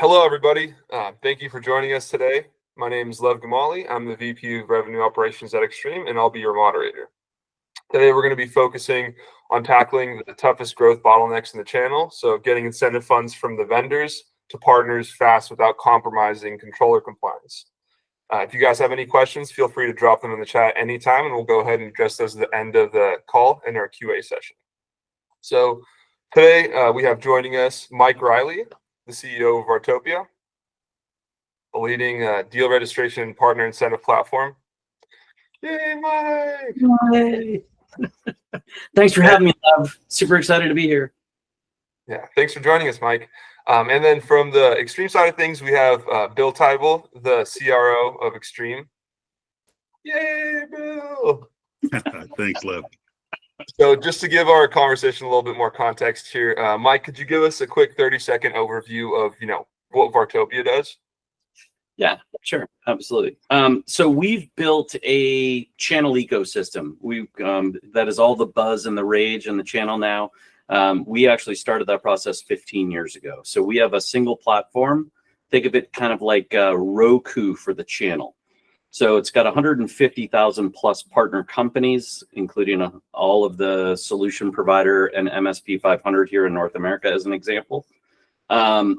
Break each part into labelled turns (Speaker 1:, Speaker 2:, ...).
Speaker 1: Hello, everybody. Thank you for joining us today. My name is Gamaley. I'm the VP of Revenue Operations at Xtrm, and I'll be your moderator. Today, we're going to be focusing on tackling the toughest growth bottlenecks in the channel, so getting incentive funds from the vendors to partners fast without compromising controller compliance. If you guys have any questions, feel free to drop them in the chat anytime, and we'll go ahead and address those at the end of the call in our QA session. So today, we have joining us Mike Reilly, the CEO of Vartopia, a leading deal registration and partner incentive platform. Yay, Mike!
Speaker 2: Yay. Thanks for having me, love. Super excited to be here.
Speaker 1: Yeah, thanks for joining us, Mike. And then from the Xtrm side of things, we have Bill Taibl, the CRO of Xtrm. Yay, Bill!
Speaker 3: Thanks, Lev.
Speaker 1: So just to give our conversation a little bit more context here, Mike, could you give us a quick 30-second overview of, what Vartopia does?
Speaker 2: Yeah, sure. Absolutely. So we've built a channel ecosystem. That is all the buzz and the rage in the channel now. We actually started that process 15 years ago. So we have a single platform. Think of it kind of like Roku for the channel. So it's got 150,000 plus partner companies, including all of the solution provider and MSP 500 here in North America, as an example. And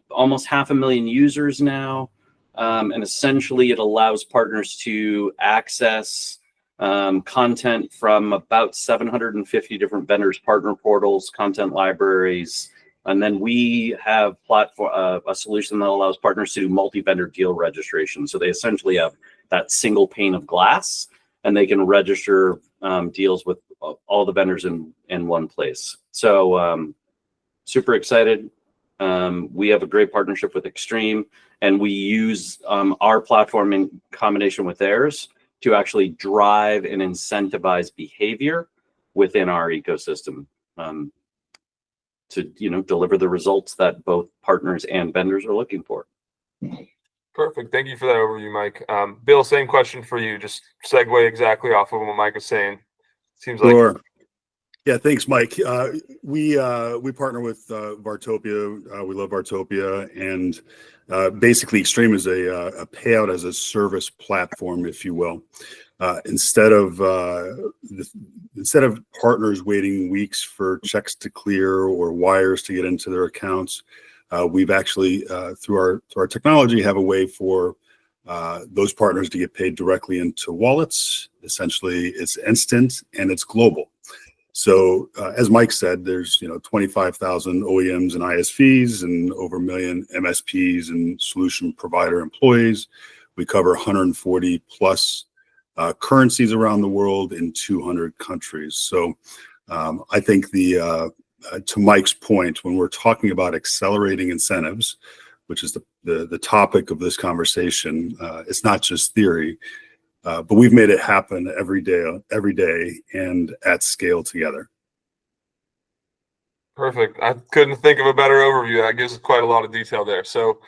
Speaker 2: almost 500,000 users now. And essentially it allows partners to access content from about 750 different vendors, partner portals, content libraries. And then we have a solution that allows partners to do multi-vendor deal registration. So they essentially have that single pane of glass, and they can register deals with all the vendors in one place. So super excited. We have a great partnership with Xtrm, and we use our platform in combination with theirs to actually drive and incentivize behavior within our ecosystem. To deliver the results that both partners and vendors are looking for.
Speaker 1: Perfect. Thank you for that overview, Mike. Bill, same question for you. Just segue exactly off of what Mike was saying. Seems like.
Speaker 3: Sure. Yeah, thanks, Mike. We partner with Vartopia. We love Vartopia, and basically, Xtrm is a payout as a service platform, if you will. Instead of partners waiting weeks for checks to clear or wires to get into their accounts, we've actually through our technology have a way for those partners to get paid directly into wallets. Essentially, it's instant and it's global. So as Mike said, there's 25,000 OEMs and ISVs and over 1 million MSPs and solution provider employees. We cover 140 plus currencies around the world in 200 countries. So I think to Mike's point, when we're talking about accelerating incentives, which is the topic of this conversation, it's not just theory, but we've made it happen every day and at scale together.
Speaker 1: Perfect. I couldn't think of a better overview. That gives us quite a lot of detail there. So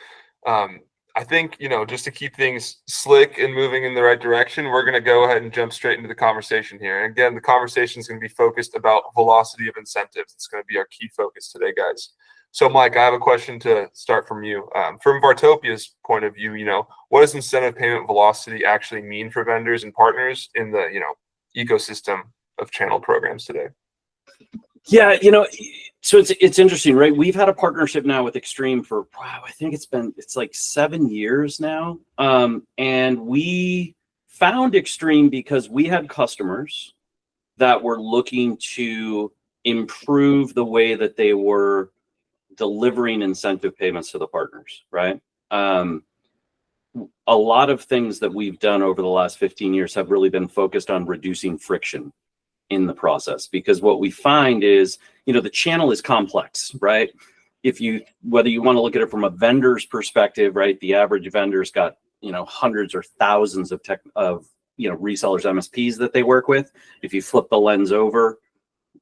Speaker 1: I think, just to keep things slick and moving in the right direction, we're going to go ahead and jump straight into the conversation here. And again, the conversation is going to be focused about velocity of incentives. It's going to be our key focus today, guys. So, Mike, I have a question to start from you. From Vartopia's point of view, what does incentive payment velocity actually mean for vendors and partners in the, ecosystem of channel programs today?
Speaker 2: Yeah, so it's interesting, right? We've had a partnership now with Xtrm for, wow, I think it's like 7 years now. And we found Xtrm because we had customers that were looking to improve the way that they were delivering incentive payments to the partners, right? A lot of things that we've done over the last 15 years have really been focused on reducing friction in the process, because what we find is, the channel is complex, right? Whether you want to look at it from a vendor's perspective, right? The average vendor's got, hundreds or thousands of resellers, MSPs that they work with. If you flip the lens over,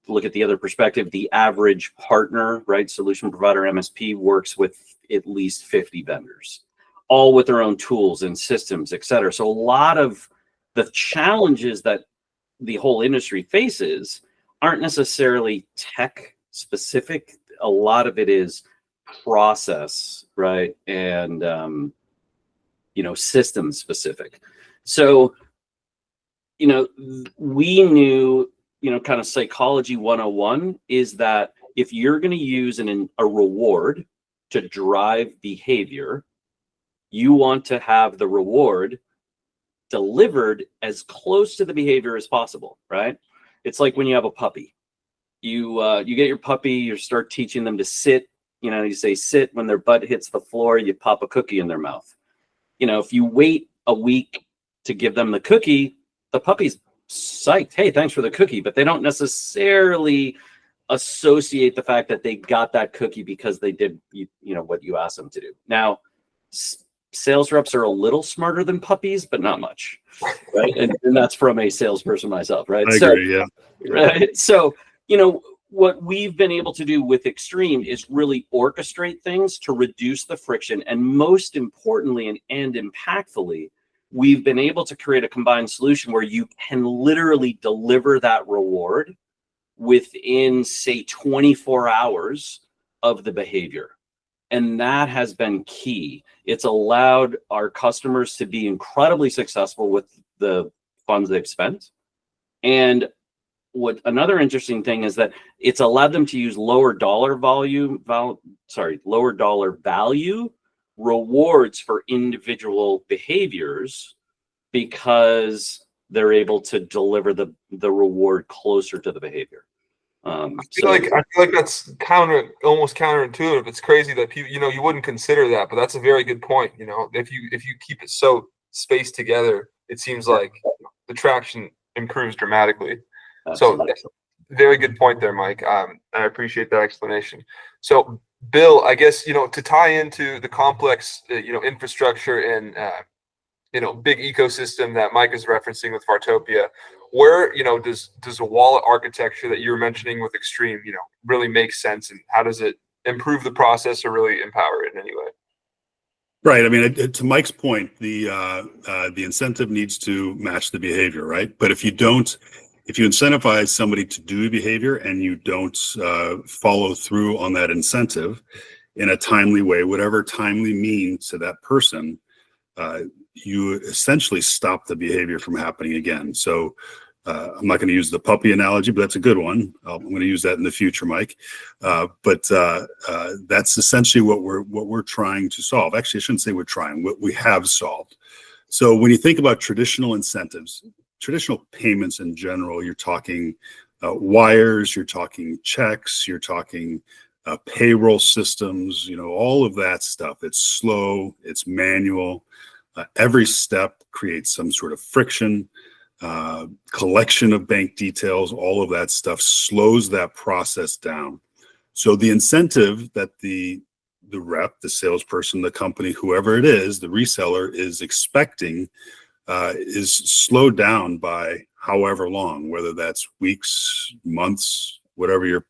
Speaker 2: look at the other perspective, the average partner, right? Solution provider, MSP works with at least 50 vendors, all with their own tools and systems, et cetera. So a lot of the challenges that the whole industry faces aren't necessarily tech specific. A lot of it is process, right? And system specific. So, we knew, kind of psychology 101 is that if you're going to use a reward to drive behavior, you want to have the reward delivered as close to the behavior as possible, right? It's like when you have a puppy. You get your puppy, you start teaching them to sit. You say sit. When their butt hits the floor, you pop a cookie in their mouth. If you wait a week to give them the cookie, the puppy's psyched. Hey, thanks for the cookie. But they don't necessarily associate the fact that they got that cookie because they did, what you asked them to do. Now, sales reps are a little smarter than puppies, but not much, right? and that's from a salesperson myself, right?
Speaker 3: I agree, yeah.
Speaker 2: Right. So, what we've been able to do with Xtrm is really orchestrate things to reduce the friction. And most importantly and impactfully, we've been able to create a combined solution where you can literally deliver that reward within, say, 24 hours of the behavior. And that has been key. It's allowed our customers to be incredibly successful with the funds they've spent. And what another interesting thing is that it's allowed them to use lower dollar value rewards for individual behaviors because they're able to deliver the reward closer to the behavior.
Speaker 1: I feel like that's almost counterintuitive. It's crazy that people, you wouldn't consider that, but that's a very good point. If you keep it so spaced together, it seems like the traction improves dramatically.
Speaker 2: Absolutely.
Speaker 1: So very good point there, Mike. I appreciate that explanation. So Bill, I guess, to tie into the complex, infrastructure and, big ecosystem that Mike is referencing with Vartopia, where, does a wallet architecture that you were mentioning with Xtrm, really make sense, and how does it improve the process or really empower it in any way?
Speaker 3: Right. I mean, to Mike's point, the incentive needs to match the behavior, right? But if you incentivize somebody to do a behavior and you don't follow through on that incentive in a timely way, whatever timely means to that person, you essentially stop the behavior from happening again. So I'm not going to use the puppy analogy, but that's a good one. I'm going to use that in the future, Mike. But that's essentially what we're trying to solve. Actually, I shouldn't say we're trying. What we have solved. So when you think about traditional incentives, traditional payments in general, you're talking wires, you're talking checks, you're talking payroll systems, all of that stuff. It's slow, it's manual. Every step creates some sort of friction, collection of bank details, all of that stuff slows that process down. So the incentive that the rep, the salesperson, the company, whoever it is, the reseller is expecting is slowed down by however long, whether that's weeks, months, whatever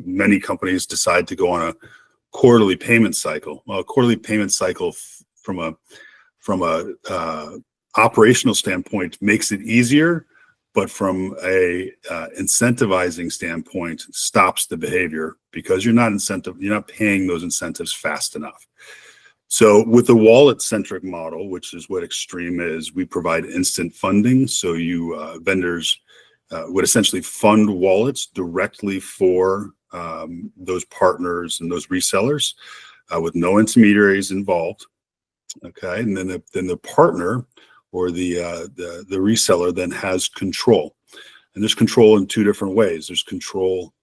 Speaker 3: many companies decide to go on a quarterly payment cycle. Well, a quarterly payment cycle from a operational standpoint makes it easier, but from a incentivizing standpoint stops the behavior because you're not paying those incentives fast enough. So with the wallet-centric model, which is what Xtrm is, we provide instant funding. So vendors would essentially fund wallets directly for those partners and those resellers with no intermediaries involved. Okay, and then the partner or the reseller then has control, and there's control in two different ways. There's control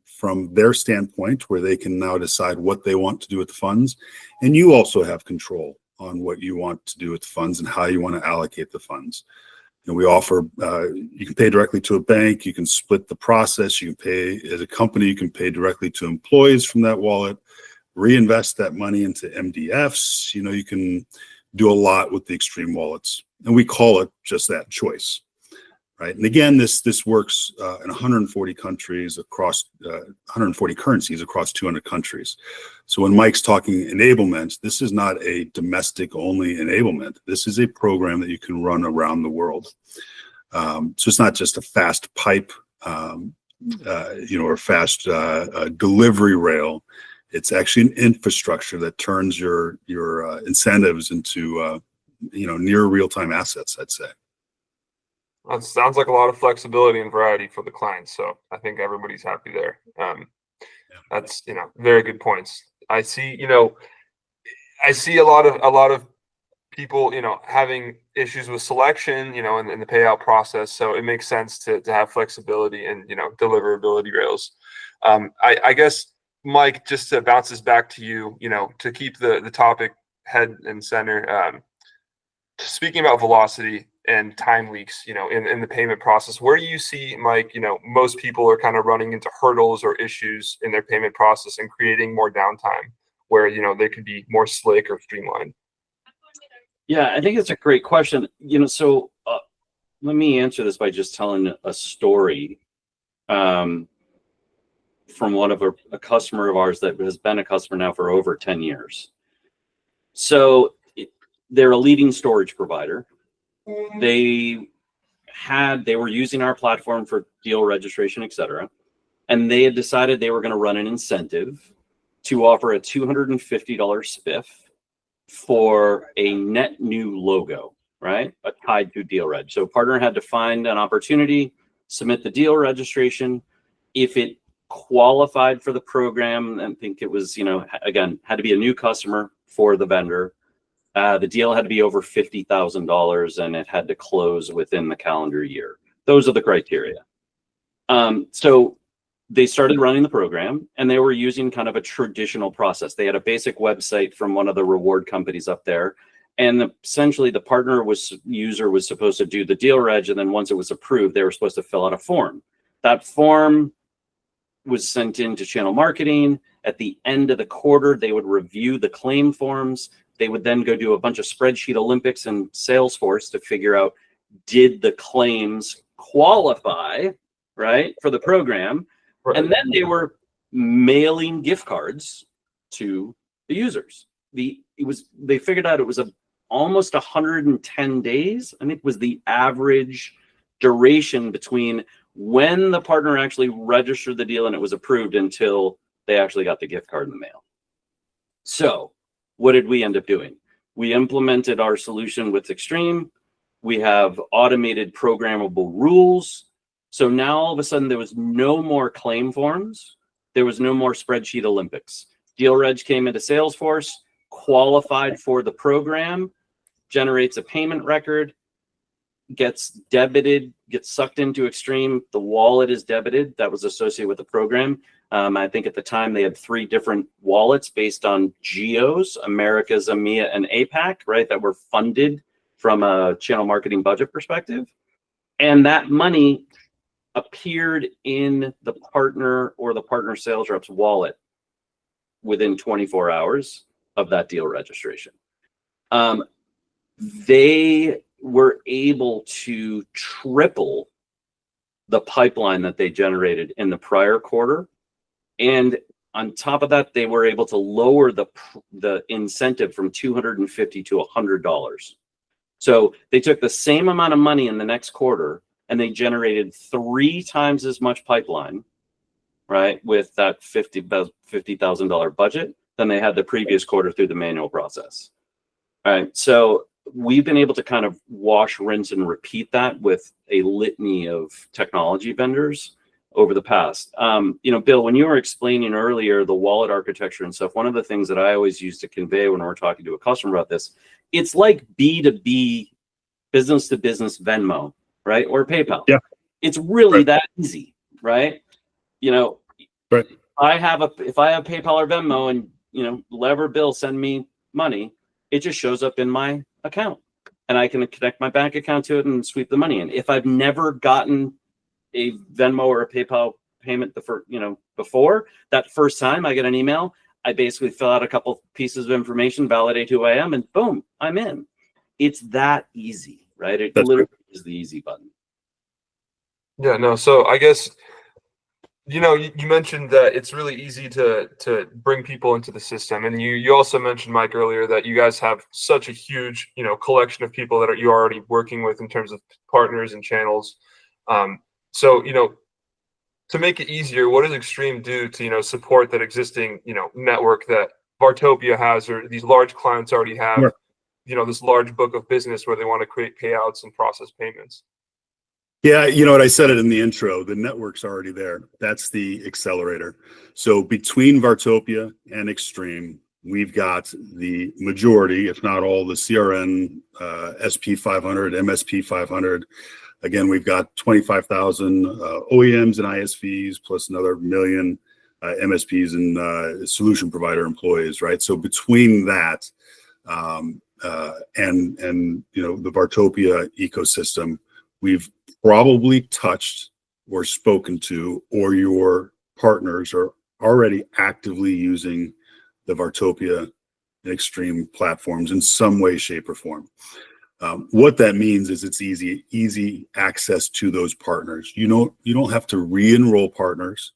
Speaker 3: from their standpoint, where they can now decide what they want to do with the funds, and you also have control on what you want to do with the funds and how you want to allocate the funds. And we offer you can pay directly to a bank, you can split the process, you can pay as a company, you can pay directly to employees from that wallet, reinvest that money into MDFs. You can do a lot with the Xtrm wallets, and we call it just that, choice, right? And again, this works in 140 countries across 140 currencies across 200 countries. So when Mike's talking enablement, this is not a domestic only enablement. This is a program that you can run around the world. So it's not just a fast pipe, or fast delivery rail. It's actually an infrastructure that turns your incentives into near real-time assets, I'd say.
Speaker 1: That sounds like a lot of flexibility and variety for the clients. So I think everybody's happy there. That's very good points. I see a lot of people having issues with selection in the payout process. So it makes sense to have flexibility and deliverability rails. I guess, Mike, just to bounce this back to you, to keep the topic head and center. Speaking about velocity and time leaks, in the payment process, where do you see, Mike, most people are kind of running into hurdles or issues in their payment process and creating more downtime where, they could be more slick or streamlined?
Speaker 2: Yeah, I think it's a great question. So let me answer this by just telling a story from a customer of ours that has been a customer now for over 10 years. So they're a leading storage provider. They were using our platform for deal registration, et cetera. And they had decided they were going to run an incentive to offer a $250 spiff for a net new logo, right? Tied to deal reg. So partner had to find an opportunity, submit the deal registration. If it qualified for the program, I think it was, again, had to be a new customer for the vendor. The deal had to be over $50,000 and it had to close within the calendar year. Those are the criteria. So they started running the program and they were using kind of a traditional process. They had a basic website from one of the reward companies up there. And essentially the user was supposed to do the deal reg. And then once it was approved, they were supposed to fill out a form. That form was sent into channel marketing. At the end of the quarter, they would review the claim forms. They would then go do a bunch of spreadsheet Olympics and Salesforce to figure out, did the claims qualify, right, for the program? Right. And then they were mailing gift cards to the users. They figured out it was almost 110 days. I think was the average duration between when the partner actually registered the deal and it was approved until they actually got the gift card in the mail. So what did we end up doing? We implemented our solution with Xtrm. We have automated programmable rules. So now all of a sudden there was no more claim forms. There was no more spreadsheet Olympics. Deal reg came into Salesforce, qualified for the program, generates a payment record, gets debited, gets sucked into Xtrm. The wallet is debited. That was associated with the program. I think at the time they had 3 different wallets based on geos, Americas, EMEA, and APAC, right, that were funded from a channel marketing budget perspective. And that money appeared in the partner or the partner sales rep's wallet within 24 hours of that deal registration. They were able to triple the pipeline that they generated in the prior quarter. And on top of that, they were able to lower the incentive from $250 to $100. So they took the same amount of money in the next quarter and they generated 3 times as much pipeline, right, with that $50,000 budget than they had the previous quarter through the manual process. All right, so we've been able to kind of wash, rinse, and repeat that with a litany of technology vendors over the past. Bill, when you were explaining earlier the wallet architecture and stuff, one of the things that I always use to convey when we're talking to a customer about this, it's like B2B, business to business Venmo, right? Or PayPal. Yeah. It's really that easy, right? Right. If I have PayPal or Venmo and, Lever Bill send me money, it just shows up in my account and I can connect my bank account to it and sweep the money in. If I've never gotten a Venmo or a PayPal payment before, that first time I get an email, I basically fill out a couple pieces of information, validate who I am, and boom, I'm in. It's that easy, right? It literally is the easy button.
Speaker 1: Yeah, no. So I guess, you mentioned that it's really easy to bring people into the system. And you also mentioned, Mike, earlier that you guys have such a huge, collection of people that you're already working with in terms of partners and channels. So, To make it easier, what does Xtrm do to, support that existing, network that Vartopia has, or these large clients already have,
Speaker 3: Sure.
Speaker 1: This large book of business where they want to create payouts and process payments?
Speaker 3: Yeah, you know what, I said it in the intro, the network's already there. That's the accelerator. So between Vartopia and Xtrm, we've got the majority, if not all, the CRN, SP500, MSP500. Again, we've got 25,000 OEMs and ISVs, plus another million MSPs and solution provider employees, right? So between that and the Vartopia ecosystem, we've probably touched or spoken to, or your partners are already actively using the Vartopia and Xtrm platforms in some way, shape, or form. What that means is it's easy access to those partners. You don't have to re-enroll partners.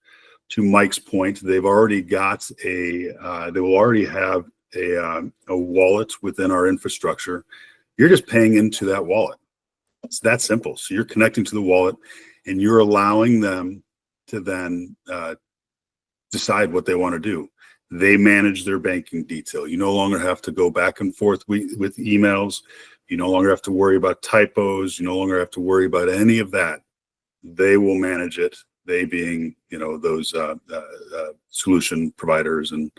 Speaker 3: To Mike's point, they've already got they will already have a wallet within our infrastructure. You're just paying into that wallet. It's that simple. So you're connecting to the wallet, and you're allowing them to then decide what they want to do. They manage their banking detail. You no longer have to go back and forth with emails. You no longer have to worry about typos. You no longer have to worry about any of that. They will manage it. They being, those solution providers and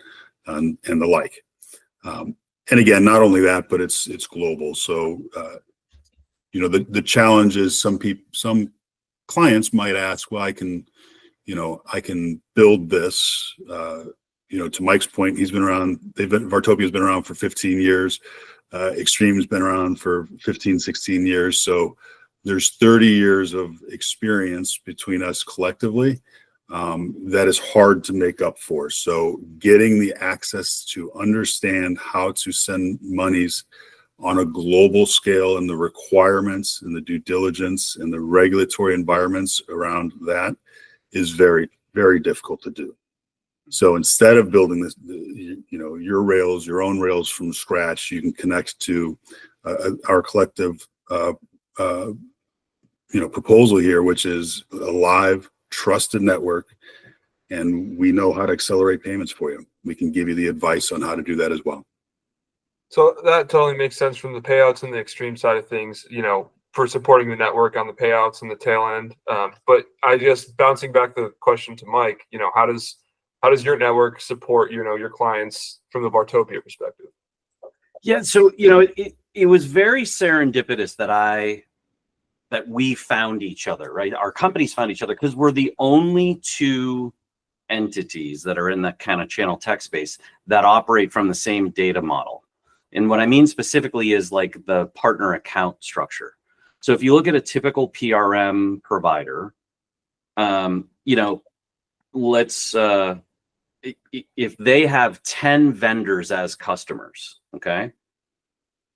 Speaker 3: the like. And again, not only that, but it's global. So, the challenge is some clients might ask, well, I can build this. To Mike's point, Vartopia's been around for 15 years. Xtrm's been around for 15, 16 years. So there's 30 years of experience between us collectively that is hard to make up for. So getting the access to understand how to send monies on a global scale, and the requirements and the due diligence and the regulatory environments around that is very, very difficult to do. So instead of building this, your own rails from scratch, you can connect to our collective, proposal here, which is a live, trusted network, and we know how to accelerate payments for you. We can give you the advice on how to do that as well.
Speaker 1: So that totally makes sense from the payouts and the Xtrm side of things, for supporting the network on the payouts and the tail end. But I just bouncing back the question to Mike, how does your network support, your clients from the Vartopia perspective?
Speaker 2: Yeah, so it was very serendipitous that we found each other, right? Our companies found each other because we're the only two entities that are in that kind of channel tech space that operate from the same data model. And what I mean specifically is like the partner account structure. So if you look at a typical PRM provider, let's if they have 10 vendors as customers, okay?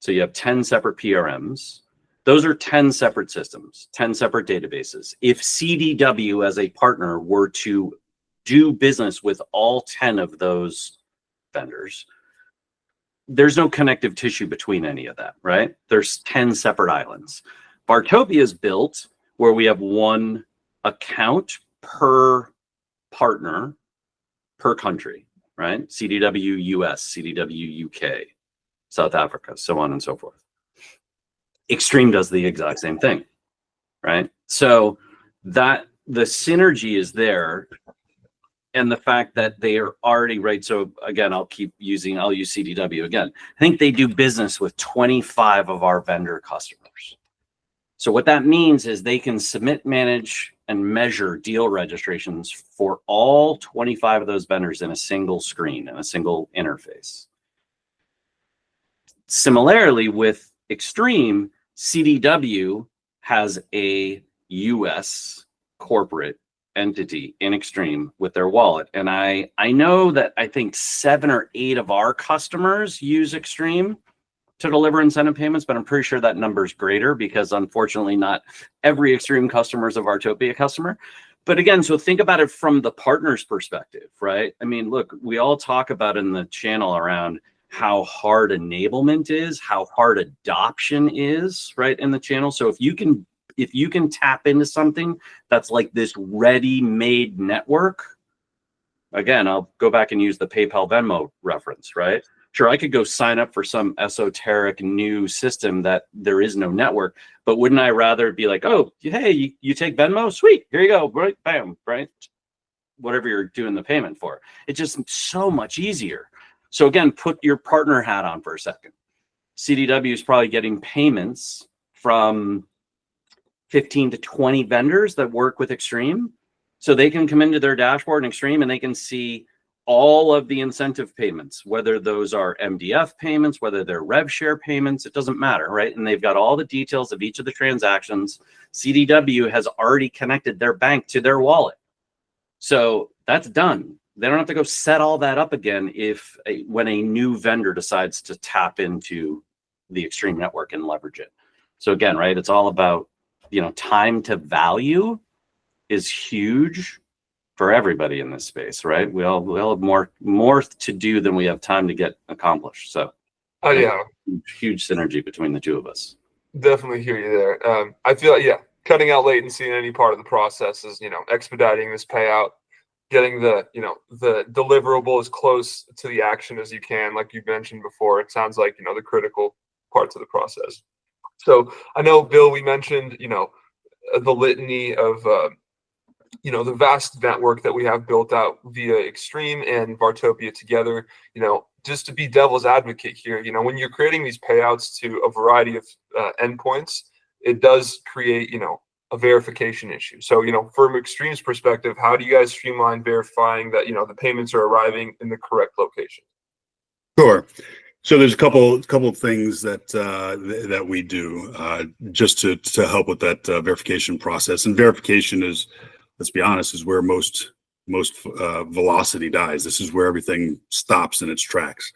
Speaker 2: So you have 10 separate PRMs. Those are 10 separate systems, 10 separate databases. If CDW as a partner were to do business with all 10 of those vendors, there's no connective tissue between any of that, right? There's 10 separate islands. Vartopia is built where we have one account per partner per country, right? CDW US, CDW UK, South Africa, so on and so forth. Xtrm does the exact same thing, right? So that the synergy is there, and the fact that they are already right. So again, I'll use CDW again. I think they do business with 25 of our vendor customers. So what that means is they can submit, manage, and measure deal registrations for all 25 of those vendors in a single screen and a single interface. Similarly, with Xtrm, CDW has a US corporate entity in Xtrm with their wallet. And I know that I think 7 or 8 of our customers use Xtrm to deliver incentive payments, but I'm pretty sure that number is greater because unfortunately not every Xtrm customer is a Vartopia customer. But again, so think about it from the partner's perspective, right? I mean, look, we all talk about in the channel around how hard enablement is, how hard adoption is, right, in the channel. So if you can If you can tap into something that's like this ready-made network, again, I'll go back and use the PayPal Venmo reference, right? Sure, I could go sign up for some esoteric new system that there is no network, but wouldn't I rather be like, oh, hey, you take Venmo? Sweet, here you go, right? Bam, right? Whatever you're doing the payment for. It's just so much easier. So again, put your partner hat on for a second. CDW is probably getting payments from 15 to 20 vendors that work with Xtrm. So they can come into their dashboard in Xtrm and they can see all of the incentive payments, whether those are MDF payments, whether they're rev share payments, it doesn't matter, right? And they've got all the details of each of the transactions. CDW has already connected their bank to their wallet. So that's done. They don't have to go set all that up again when a new vendor decides to tap into the Xtrm network and leverage it. So again, right, it's all about, time to value is huge for everybody in this space, right? We all have more to do than we have time to get accomplished. So
Speaker 1: yeah,
Speaker 2: huge synergy between the two of us.
Speaker 1: Definitely hear you there. I feel like, cutting out latency in any part of the process is, expediting this payout, getting the deliverable as close to the action as you can, like you mentioned before. It sounds like, the critical parts of the process. So I know, Bill, we mentioned, the litany of, the vast network that we have built out via Xtrm and Vartopia together. Just to be devil's advocate here, when you're creating these payouts to a variety of endpoints, it does create, a verification issue. So, from Xtrm's perspective, how do you guys streamline verifying that, the payments are arriving in the correct location?
Speaker 3: Sure. So there's a couple of things that we do just to help with that verification process. And verification is, let's be honest, is where most velocity dies. This is where everything stops in its tracks.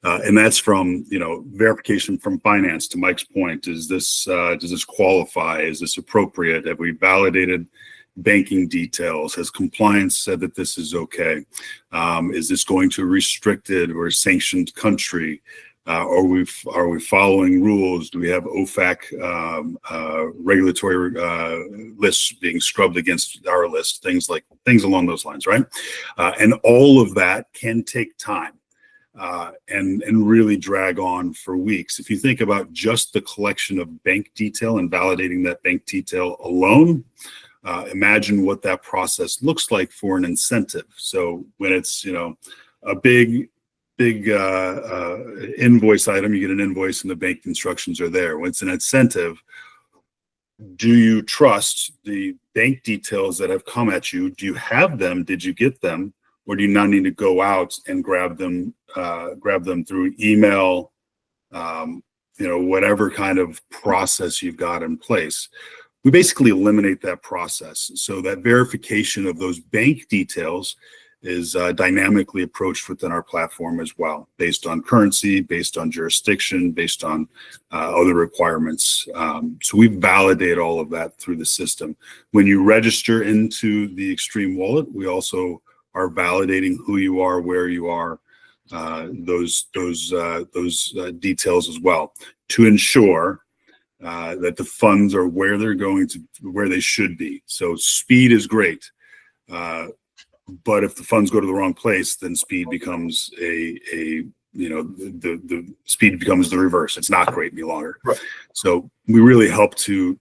Speaker 3: And that's from, verification from finance, to Mike's point. Does this qualify? Is this appropriate? Have we validated banking details? Has compliance said that this is okay? Is this going to a restricted or sanctioned country? Are we following rules? Do we have OFAC regulatory lists being scrubbed against our list? Things along those lines, right? And all of that can take time and really drag on for weeks. If you think about just the collection of bank detail and validating that bank detail alone, imagine what that process looks like for an incentive. So when it's, a big invoice item, you get an invoice and the bank instructions are there. When it's an incentive, do you trust the bank details that have come at you? Do you have them? Did you get them? Or do you now need to go out and grab them through email, whatever kind of process you've got in place? We basically eliminate that process. So that verification of those bank details is dynamically approached within our platform as well, based on currency, based on jurisdiction, based on other requirements. So we validate all of that through the system. When you register into the Xtrm wallet, we also are validating who you are, where you are, those details as well, to ensure that the funds are where they should be. So speed is great, but if the funds go to the wrong place, then speed becomes the speed becomes the reverse. It's not great any longer.
Speaker 1: Right.
Speaker 3: So we really help to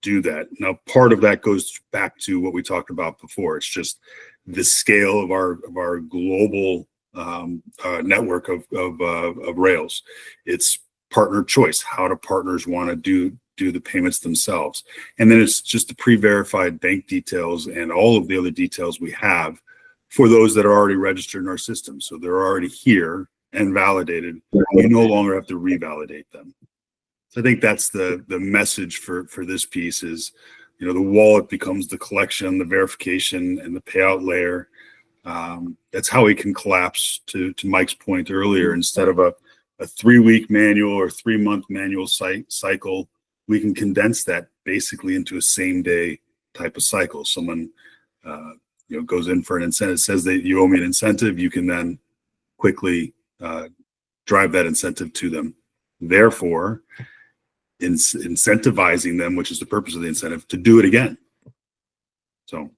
Speaker 3: do that. Now, part of that goes back to what we talked about before. It's just the scale of our global network of rails. It's partner choice. How do partners want to do the payments themselves? And then it's just the pre-verified bank details and all of the other details we have for those that are already registered in our system. So they're already here and validated. You no longer have to revalidate them. So I think that's the message for this piece is, the wallet becomes the collection, the verification, and the payout layer. That's how we can collapse, to Mike's point earlier. Instead of a 3-week manual or 3-month manual cycle, we can condense that basically into a same-day type of cycle. Someone goes in for an incentive, says that you owe me an incentive, you can then quickly drive that incentive to them. Therefore, incentivizing them, which is the purpose of the incentive, to do it again. So.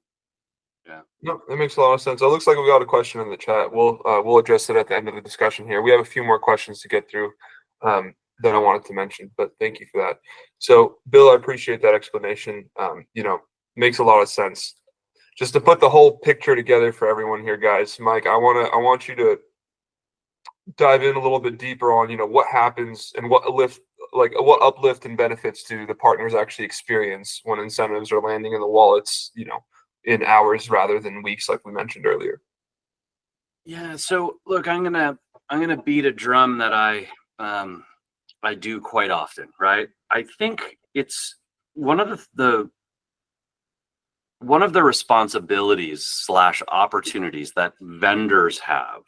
Speaker 1: No, that makes a lot of sense. It looks like we got a question in the chat. We'll address it at the end of the discussion here. We have a few more questions to get through that I wanted to mention, but thank you for that. So, Bill, I appreciate that explanation. Makes a lot of sense. Just to put the whole picture together for everyone here, guys, Mike, I want you to dive in a little bit deeper on what happens and what uplift and benefits do the partners actually experience when incentives are landing in the wallets, in hours rather than weeks, like we mentioned earlier.
Speaker 2: Yeah. So look, I'm gonna beat a drum that I do quite often, right? I think it's one of the responsibilities / opportunities that vendors have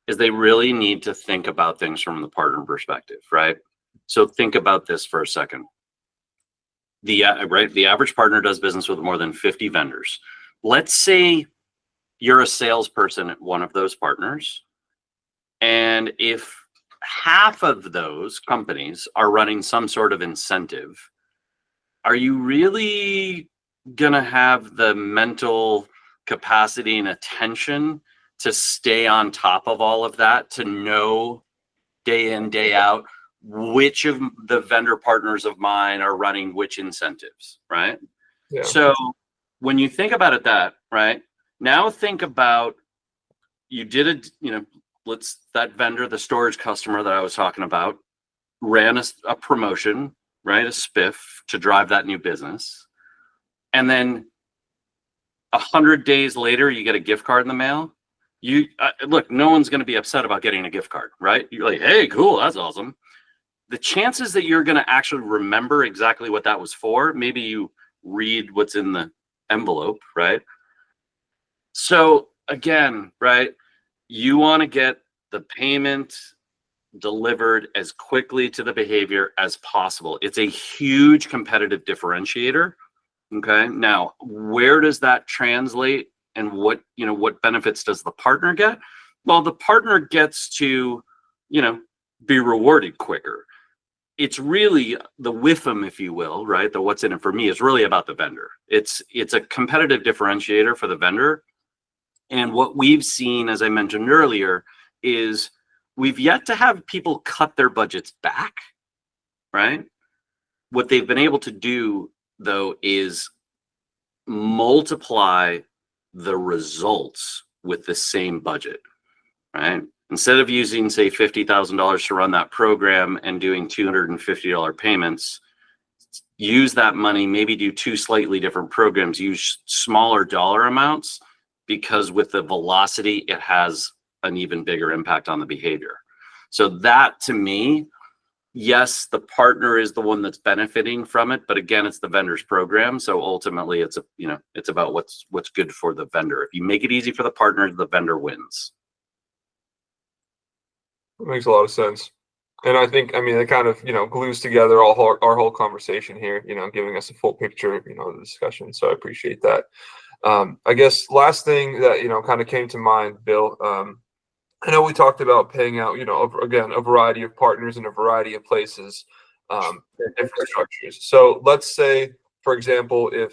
Speaker 2: is they really need to think about things from the partner perspective, right? So think about this for a second. The average partner does business with more than 50 vendors. Let's say you're a salesperson at one of those partners, and if half of those companies are running some sort of incentive, are you really gonna have the mental capacity and attention to stay on top of all of that, to know day in, day out which of the vendor partners of mine are running which incentives, right?
Speaker 1: Yeah.
Speaker 2: So when you think about it right, now think about that vendor, the storage customer that I was talking about, ran a promotion, right? A spiff to drive that new business. And then 100 days later, you get a gift card in the mail. Look, no one's going to be upset about getting a gift card, right? You're like, hey, cool, that's awesome. The chances that you're going to actually remember exactly what that was for, maybe you read what's in the envelope, right? So again, right, you want to get the payment delivered as quickly to the behavior as possible. It's a huge competitive differentiator. Okay. Now, where does that translate, and what benefits does the partner get? Well, the partner gets to, be rewarded quicker. It's really the WIFM, if you will, right? The what's in it for me is really about the vendor. It's a competitive differentiator for the vendor. And what we've seen, as I mentioned earlier, is we've yet to have people cut their budgets back, right? What they've been able to do, though, is multiply the results with the same budget, right? Instead of using, say, $50,000 to run that program and doing $250 payments, use that money, maybe do 2 slightly different programs, use smaller dollar amounts, because with the velocity, it has an even bigger impact on the behavior. So that, to me, yes, the partner is the one that's benefiting from it, but again, it's the vendor's program. So ultimately, it's about what's good for the vendor. If you make it easy for the partner, the vendor wins.
Speaker 1: It makes a lot of sense. And I think, it kind of, glues together our whole conversation here, giving us a full picture, of the discussion. So I appreciate that. I guess last thing that, kind of came to mind, Bill, I know we talked about paying out, again, a variety of partners in a variety of places, different structures. So let's say, for example, if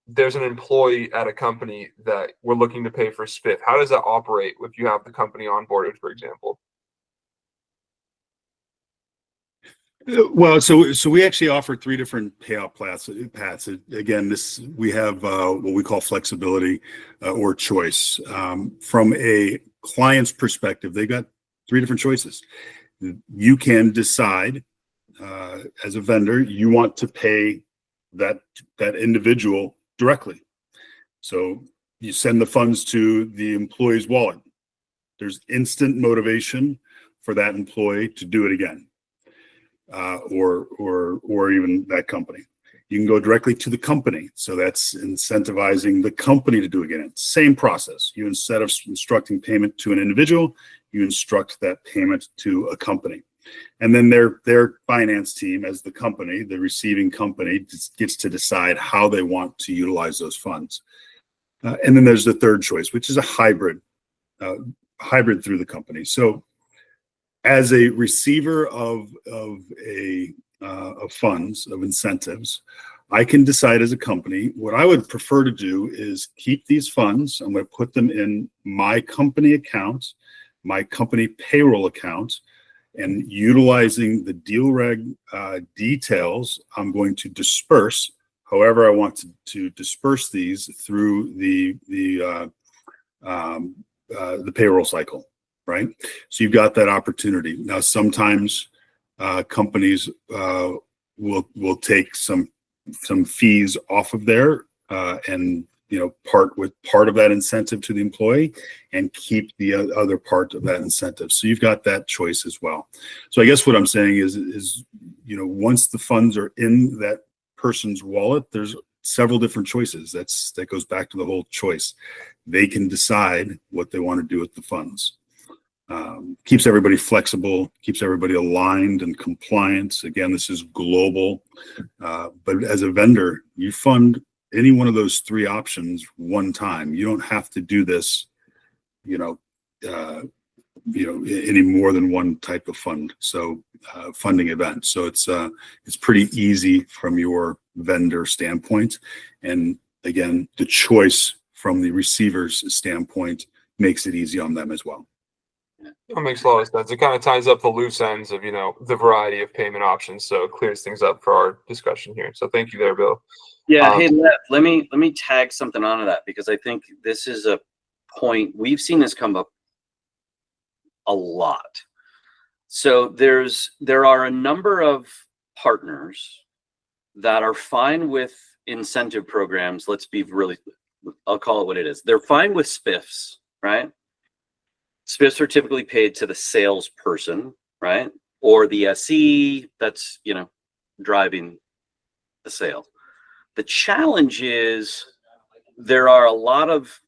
Speaker 1: there's an employee at a company that we're looking to pay for spiff, how does that operate if you have the company onboarded, for example?
Speaker 3: Well, so we actually offer 3 different payout paths. Again, we have what we call flexibility or choice. From a client's perspective, they got 3 different choices. You can decide as a vendor, you want to pay that individual directly. So you send the funds to the employee's wallet. There's instant motivation for that employee to do it again. Or even that company. You can go directly to the company. So that's incentivizing the company to do it again. Same process. You, instead of instructing payment to an individual, you instruct that payment to a company. And then their finance team, as the company, the receiving company, gets to decide how they want to utilize those funds. And then there's the third choice, which is a hybrid through the company. So as a receiver of a of funds, of incentives, I can decide as a company what I would prefer to do is keep these funds. I'm going to put them in my company account, my company payroll account, and utilizing the deal reg details, I'm going to disperse however I want to disperse these through the payroll cycle, right? So you've got that opportunity. Now, sometimes companies will take some fees off of there and part of that incentive to the employee and keep the other part of that incentive. So you've got that choice as well. So I guess what I'm saying is once the funds are in that person's wallet, there's several different choices. That goes back to the whole choice. They can decide what they want to do with the funds. Keeps everybody flexible, keeps everybody aligned and compliant. Again, this is global, but as a vendor, you fund any one of those three options one time. You don't have to do this, any more than one type of fund. So funding event. So it's pretty easy from your vendor standpoint. And again, the choice from the receiver's standpoint makes it easy on them as well.
Speaker 1: That makes a lot of sense. It kind of ties up the loose ends of, the variety of payment options. So it clears things up for our discussion here. So thank you there, Bill.
Speaker 2: Yeah. Hey, let me tag something onto that, because I think this is a point we've seen this come up a lot. So there are a number of partners that are fine with incentive programs. I'll call it what it is. They're fine with spiffs, right? Spiffs are typically paid to the salesperson, right? Or the SE that's, driving the sale. The challenge is there are a lot of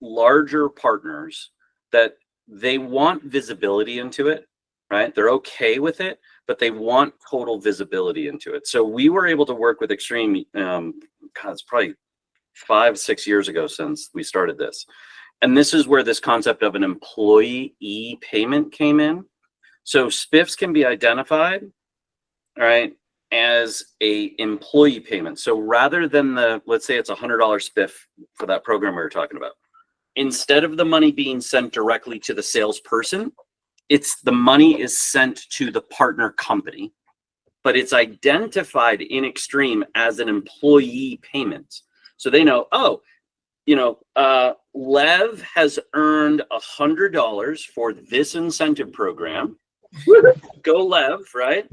Speaker 2: larger partners that they want visibility into it, right? They're okay with it, but they want total visibility into it. So we were able to work with Xtrm, it's probably 5-6 years ago since we started this. And this is where this concept of an employee payment came in. So spiffs can be identified, right, as a employee payment. So rather than let's say it's $100 spiff for that program we were talking about, instead of the money being sent directly to the salesperson, the money is sent to the partner company, but it's identified in Xtrm as an employee payment. So they know, Lev has earned $100 for this incentive program. Go Lev, right?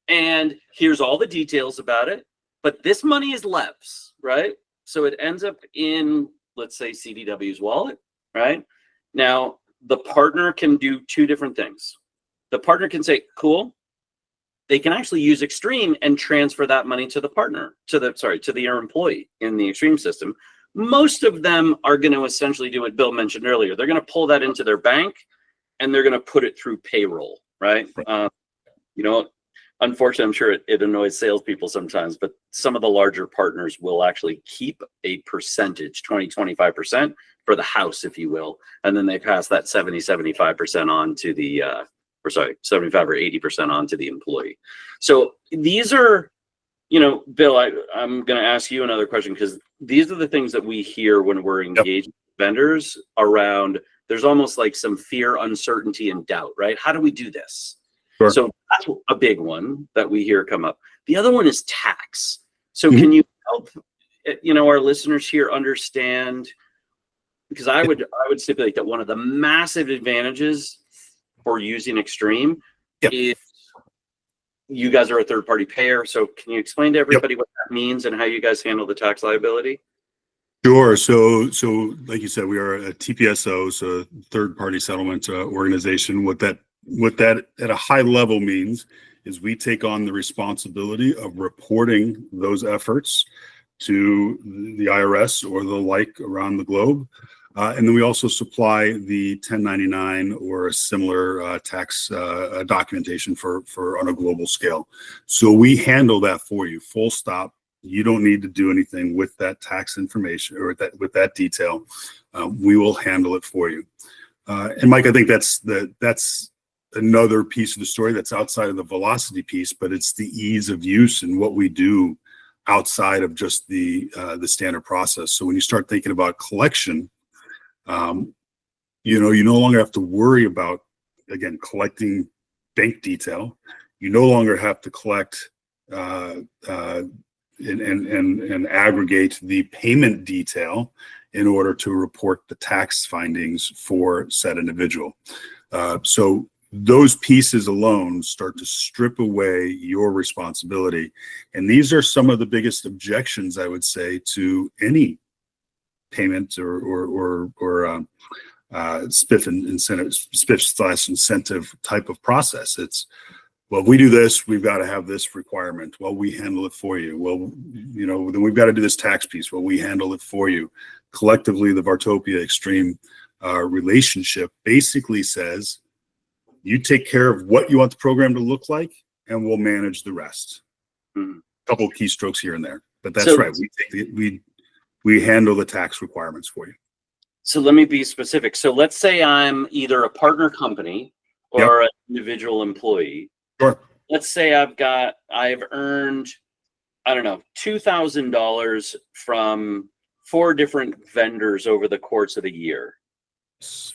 Speaker 2: And here's all the details about it, but this money is Lev's, right? So it ends up in, let's say, CDW's wallet, right? Now, the partner can do two different things. The partner can say, cool. They can actually use Xtrm and transfer that money to the partner, to the employee in the Xtrm system. Most of them are going to essentially do what Bill mentioned earlier. They're going to pull that into their bank and they're going to put it through payroll, right? Unfortunately, I'm sure it annoys salespeople sometimes, but some of the larger partners will actually keep a percentage, 20-25% for the house, if you will. And then they pass that 70-75% on to the, 75 or 80% on to the employee. So these are, Bill, I'm going to ask you another question, because these are the things that we hear when we're engaged with vendors around. There's almost like some fear, uncertainty, and doubt, right? How do we do this?
Speaker 3: Sure.
Speaker 2: So that's a big one that we hear come up. The other one is tax. So can you help, our listeners here understand? Because I would stipulate that one of the massive advantages for using Xtrm is you guys are a third-party payer. So can you explain to everybody what that means and how you guys handle the tax liability?
Speaker 3: Sure. So like you said, we are a TPSO, so third-party settlement organization. What that at a high level means is we take on the responsibility of reporting those efforts to the IRS or the like around the globe. And then we also supply the 1099 or a similar tax documentation for on a global scale. So we handle that for you, full stop. You don't need to do anything with that tax information or with that detail. We will handle it for you. And Mike, I think that's another piece of the story that's outside of the velocity piece, but it's the ease of use and what we do outside of just the standard process. So when you start thinking about collection, you no longer have to worry about, again, collecting bank detail. You no longer have to collect and aggregate the payment detail in order to report the tax findings for said individual. So those pieces alone start to strip away your responsibility. And these are some of the biggest objections, I would say, to any payment or spiff/incentive type of process. It's, well, if we do this, we've got to have this requirement. Well, we handle it for you. Well, then we've got to do this tax piece. Well, we handle it for you. Collectively, the Vartopia Xtrm relationship basically says, you take care of what you want the program to look like, and we'll manage the rest. A couple of keystrokes here and there, but that's right. We handle the tax requirements for you.
Speaker 2: So let me be specific. So let's say I'm either a partner company or an individual employee.
Speaker 3: Sure.
Speaker 2: Let's say I've earned, I don't know, $2,000 from 4 different vendors over the course of the year.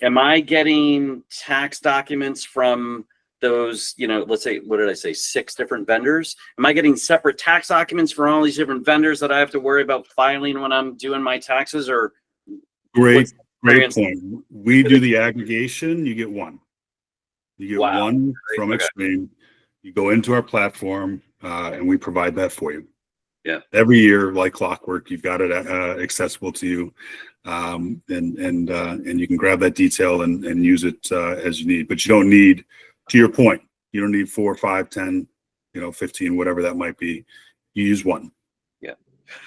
Speaker 2: Am I getting tax documents from those, let's say, what did I say, 6 different vendors? Am I getting separate tax documents for all these different vendors that I have to worry about filing when I'm doing my taxes? Or
Speaker 3: great point. We do the aggregation. You get one. You get one from Xtrm. You go into our platform, and we provide that for you.
Speaker 2: Yeah. Every
Speaker 3: year, like clockwork, you've got it accessible to you, and you can grab that detail and use it as you need. But you don't need, to your point, you don't need 4, 5, 10, 15, whatever that might be. You use one.
Speaker 2: Yeah.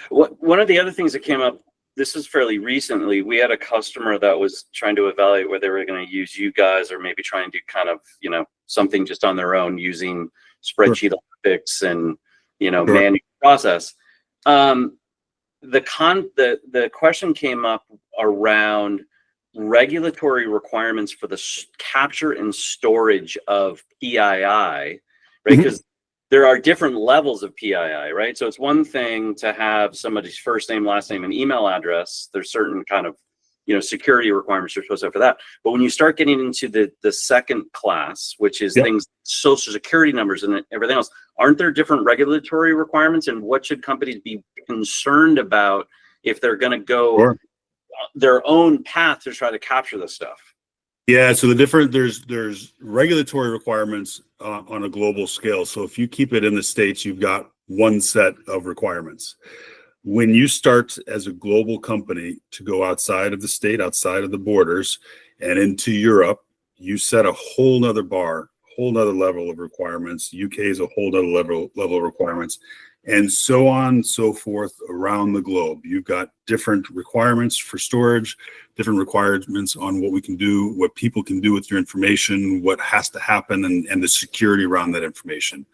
Speaker 2: One of the other things that came up, this is fairly recently, we had a customer that was trying to evaluate whether they were going to use you guys or maybe trying to kind of, something just on their own using spreadsheet Olympics and, manual process. The question came up around regulatory requirements for the capture and storage of PII, right? Because there are different levels of PII, right? So it's one thing to have somebody's first name, last name, and email address. There's certain kind of, security requirements you're supposed to have for that. But when you start getting into the second class, which is things, social security numbers and everything else, aren't there different regulatory requirements? And what should companies be concerned about if they're going to go their own path to try to capture this stuff?
Speaker 3: Yeah, so there's regulatory requirements on a global scale. So if you keep it in the States, you've got one set of requirements. When you start as a global company to go outside of the state, outside of the borders, and into Europe, you set a whole nother bar, whole nother level of requirements. UK is a whole nother level of requirements, and so on, so forth around the globe. You've got different requirements for storage, different requirements on what we can do, what people can do with your information, what has to happen, and the security around that information.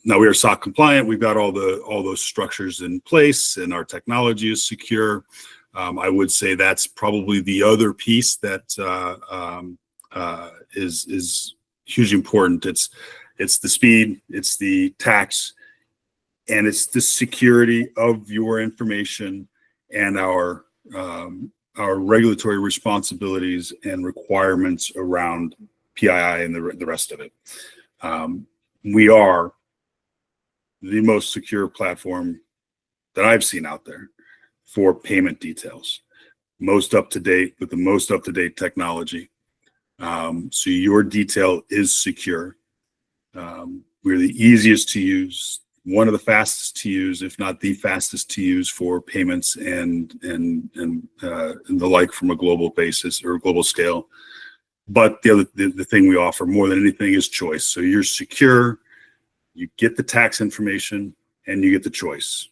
Speaker 3: Now we are SOC compliant. We've got all those structures in place, and our technology is secure. I would say that's probably the other piece that is hugely important. It's the speed, it's the tax, and it's the security of your information and our regulatory responsibilities and requirements around PII and the rest of it. We are the most secure platform that I've seen out there for payment details, most up to date with the most up to date technology. So your detail is secure. We're the easiest to use, one of the fastest to use, if not the fastest to use for payments and the like from a global basis or a global scale. But the thing we offer more than anything is choice. So you're secure. You get the tax information and you get the choice.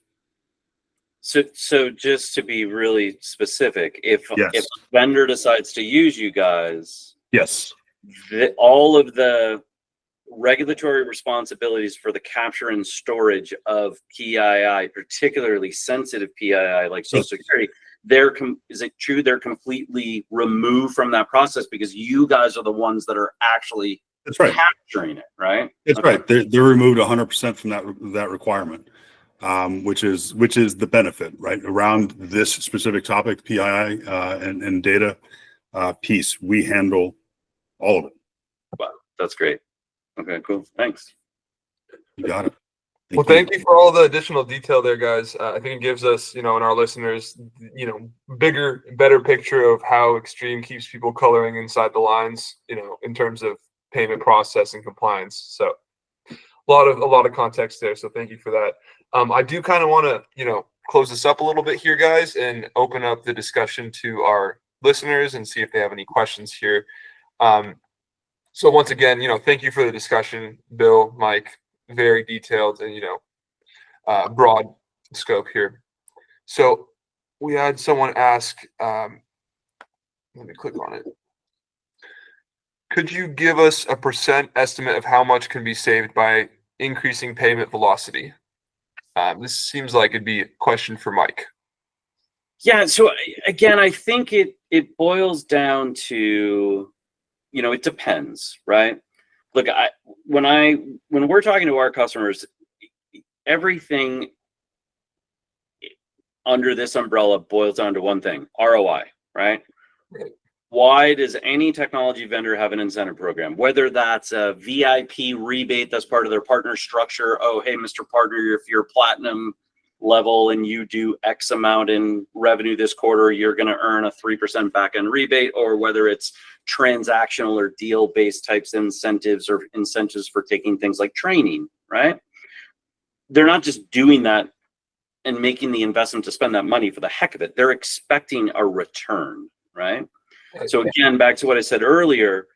Speaker 2: So just to be really specific, if a vendor decides to use you guys, all of the regulatory responsibilities for the capture and storage of PII, particularly sensitive PII like Social Security, is it true they're completely removed from that process because you guys are the ones that are actually
Speaker 3: That's right.
Speaker 2: capturing it, right?
Speaker 3: That's right. They're removed 100% from that requirement, which is the benefit, right? Around this specific topic, PII and data piece, we handle all of it.
Speaker 2: Wow, that's great. Okay, cool. Thanks.
Speaker 3: You got it.
Speaker 1: Thank you for all the additional detail there, guys. I think it gives us, and our listeners, bigger, better picture of how Xtrm keeps people coloring inside the lines, in terms of payment process and compliance. So a lot of context there. So thank you for that. I do kind of want to, close this up a little bit here, guys, and open up the discussion to our listeners and see if they have any questions here. So once again, thank you for the discussion, Bill, Mike. Very detailed and broad scope here. So we had someone ask, let me click on it. Could you give us a % estimate of how much can be saved by increasing payment velocity? This seems like it'd be a question for Mike.
Speaker 2: Yeah, so again, I think it boils down to, it depends, right? Look, when we're talking to our customers, everything under this umbrella boils down to one thing: ROI, right?
Speaker 1: Right.
Speaker 2: Why does any technology vendor have an incentive program? Whether that's a VIP rebate that's part of their partner structure. Oh, hey, Mr. Partner, if you're platinum level and you do X amount in revenue this quarter, you're going to earn a 3% back-end rebate, or whether it's transactional or deal-based types incentives or incentives for taking things like training, right? They're not just doing that and making the investment to spend that money for the heck of it. They're expecting a return, right? So again, back to what I said earlier,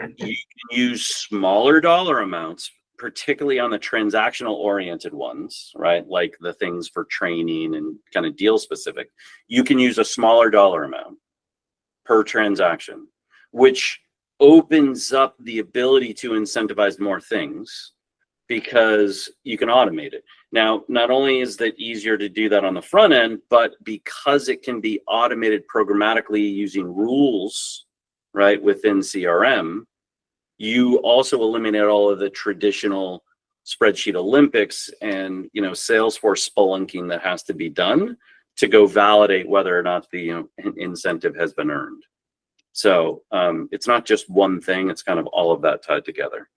Speaker 2: you can use smaller dollar amounts, particularly on the transactional oriented ones, right? Like the things for training and kind of deal specific. You can use a smaller dollar amount per transaction, which opens up the ability to incentivize more things because you can automate it. Now, not only is that easier to do that on the front end, but because it can be automated programmatically using rules, right, within CRM, you also eliminate all of the traditional spreadsheet Olympics and Salesforce spelunking that has to be done to go validate whether or not the incentive has been earned. So it's not just one thing; it's kind of all of that tied together.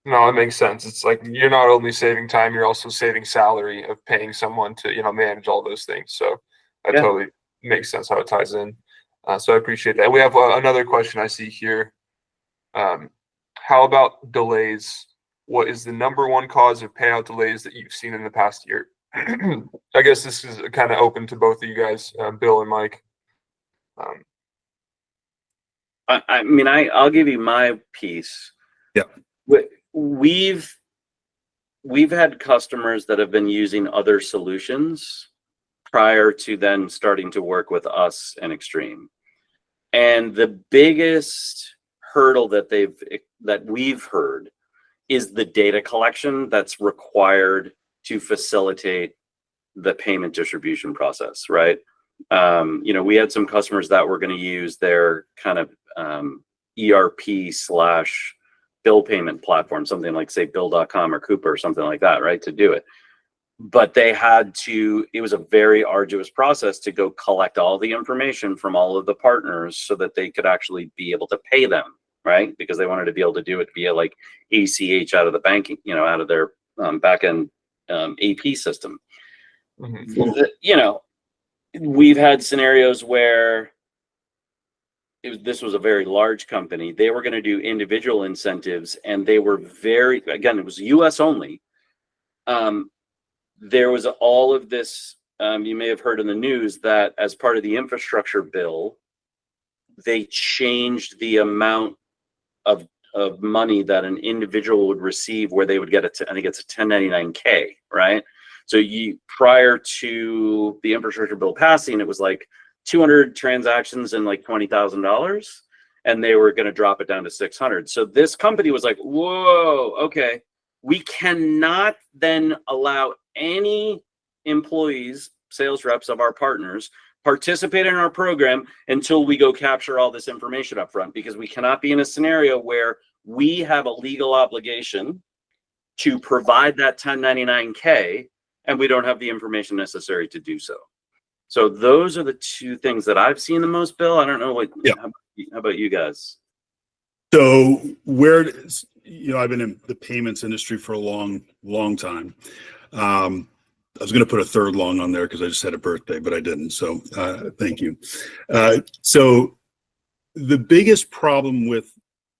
Speaker 1: No, it makes sense. It's like you're not only saving time, you're also saving salary of paying someone to manage all those things. So that totally makes sense how it ties in. So I appreciate that. We have another question I see here. How about delays? What is the #1 cause of payout delays that you've seen in the past year? I guess this is kind of open to both of you guys, Bill and Mike.
Speaker 2: I'll give you my piece.
Speaker 3: Yeah.
Speaker 2: We've had customers that have been using other solutions prior to then starting to work with us and Xtrm. And the biggest hurdle that we've heard is the data collection that's required to facilitate the payment distribution process, right? We had some customers that were going to use their kind of ERP/bill payment platform, something like, say, Bill.com or Coupa or something like that, right, to do it. But it was a very arduous process to go collect all the information from all of the partners so that they could actually be able to pay them, right? Because they wanted to be able to do it via like ACH out of the banking, out of their back-end AP system.
Speaker 1: Mm-hmm.
Speaker 2: We've had scenarios where this was a very large company. They were going to do individual incentives, and they were again, it was US only. There was all of this, you may have heard in the news that as part of the infrastructure bill, they changed the amount of money that an individual would receive, where they would get I think it's a 1099K, right? So prior to the infrastructure bill passing, it was like 200 transactions and like $20,000, and they were going to drop it down to 600. So this company was like, whoa, okay, we cannot then allow any employees sales reps of our partners participate in our program until we go capture all this information up front, because we cannot be in a scenario where we have a legal obligation to provide that 1099K and we don't have the information necessary to do so. So those are the two things that I've seen the most, Bill. I don't know what, how about you guys?
Speaker 3: So where, I've been in the payments industry for a long time. I was going to put a third long on there because I just had a birthday, but I didn't. So thank you. So the biggest problem with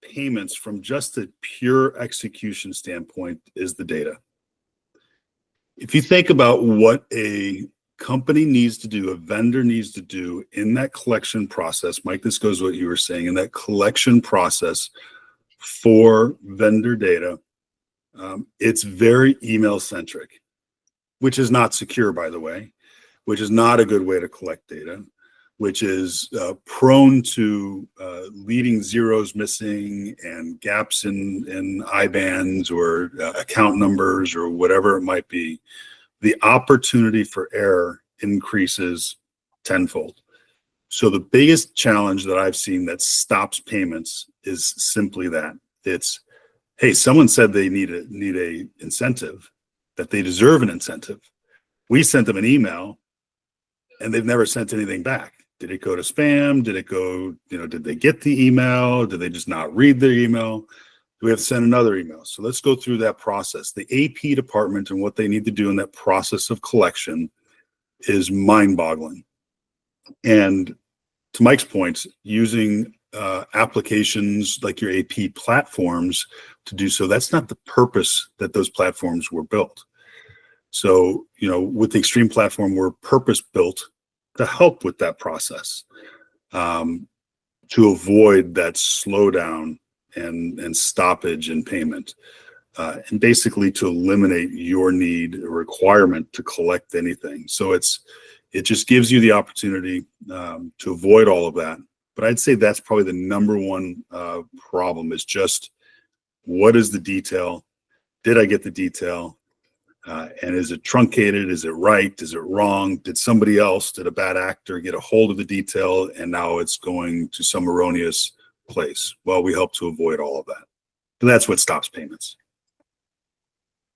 Speaker 3: payments from just a pure execution standpoint is the data. If you think about what a company needs to do, a vendor needs to do in that collection process, Mike, this goes to what you were saying, in that collection process for vendor data, it's very email centric, which is not secure, by the way, which is not a good way to collect data, which is prone to leading zeros missing and gaps in IBANs or account numbers or whatever it might be. The opportunity for error increases tenfold. So the biggest challenge that I've seen that stops payments is simply that. It's, hey, someone said they need a incentive, that they deserve an incentive. We sent them an email and they've never sent anything back. Did it go to spam? Did it go, did they get the email? Did they just not read the email? Do we have to send another email? So let's go through that process. The AP department and what they need to do in that process of collection is mind-boggling. And to Mike's point, using applications like your AP platforms to do so, that's not the purpose that those platforms were built. So, with the Xtrm platform, we're purpose-built to help with that process, to avoid that slowdown and stoppage in payment, and basically to eliminate your need or requirement to collect anything. So it just gives you the opportunity to avoid all of that. But I'd say that's probably the number one problem, is just, what is the detail? Did I get the detail? And is it truncated? Is it right? Is it wrong? Did a bad actor get a hold of the detail and now it's going to some erroneous place? Well, we help to avoid all of that. And that's what stops payments.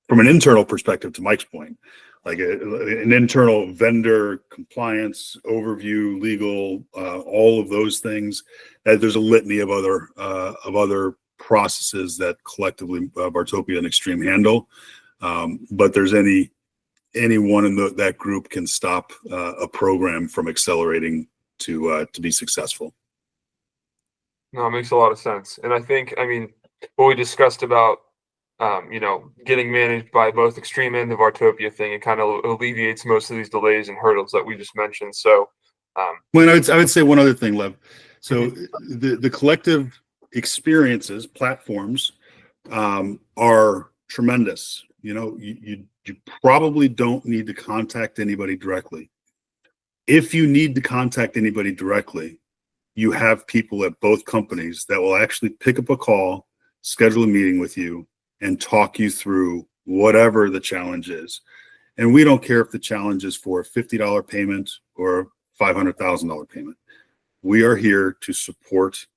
Speaker 3: From an internal perspective, to Mike's point, like an internal vendor compliance overview, legal, all of those things, there's a litany of other processes that collectively Vartopia and Xtrm handle. But there's any one in that group can stop a program from accelerating to be successful.
Speaker 1: No, it makes a lot of sense. And I think, what we discussed about, getting managed by both Xtrm and the Vartopia thing, it kind of alleviates most of these delays and hurdles that we just mentioned. So,
Speaker 3: well, I would say one other thing, Lev. So the collective experiences platforms are tremendous. You probably don't need to contact anybody directly. If you need to contact anybody directly, you have people at both companies that will actually pick up a call, schedule a meeting with you, and talk you through whatever the challenge is. And we don't care if the challenge is for a $50 payment or a $500,000 payment. We are here to support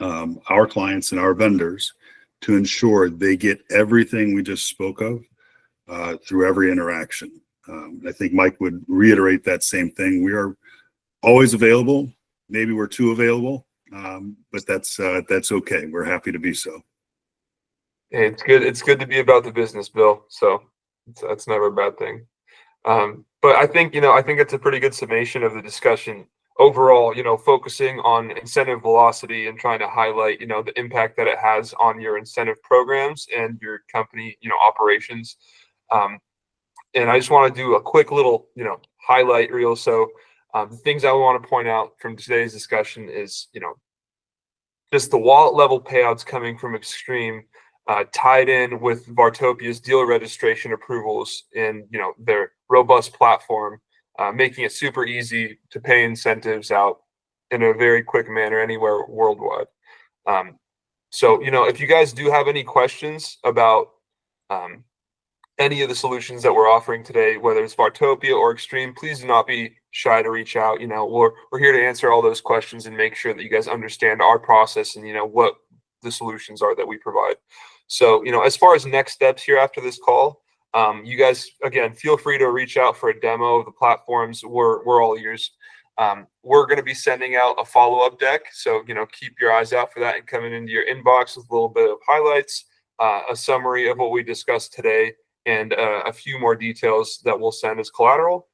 Speaker 3: our clients and our vendors to ensure they get everything we just spoke of through every interaction. I think Mike would reiterate that same thing. We are always available. Maybe we're too available, but that's okay. We're happy to be so.
Speaker 1: hey, it's good. It's good to be about the business, Bill. So that's never a bad thing. But I think it's a pretty good summation of the discussion overall, focusing on incentive velocity and trying to highlight, the impact that it has on your incentive programs and your company, operations. And I just want to do a quick little, highlight reel. So the things I want to point out from today's discussion is, just the wallet level payouts coming from Xtrm, tied in with Vartopia's dealer registration approvals and, their robust platform, making it super easy to pay incentives out in a very quick manner anywhere worldwide. So, if you guys do have any questions about any of the solutions that we're offering today, whether it's Vartopia or Xtrm, please do not be shy to reach out. We're here to answer all those questions and make sure that you guys understand our process and what the solutions are that we provide. So as far as next steps here after this call, you guys again feel free to reach out for a demo of the platforms. We're all ears. We're going to be sending out a follow-up deck, so keep your eyes out for that and coming into your inbox with a little bit of highlights, a summary of what we discussed today, and a few more details that we'll send as collateral.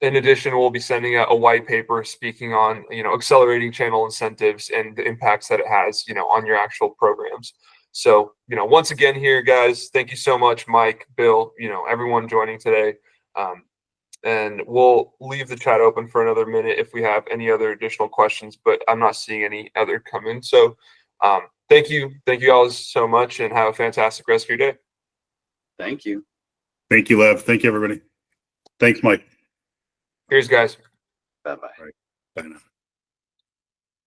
Speaker 1: In addition, we'll be sending out a white paper speaking on accelerating channel incentives and the impacts that it has on your actual programs. So once again here, guys, thank you so much, Mike, Bill, everyone joining today. And we'll leave the chat open for another minute if we have any other additional questions, but I'm not seeing any other come in. So thank you all so much, and have a fantastic rest of your day.
Speaker 2: Thank you.
Speaker 3: Thank you, Lev. Thank you, everybody. Thanks, Mike.
Speaker 1: Cheers, guys.
Speaker 2: Bye-bye.
Speaker 3: All right. Bye now.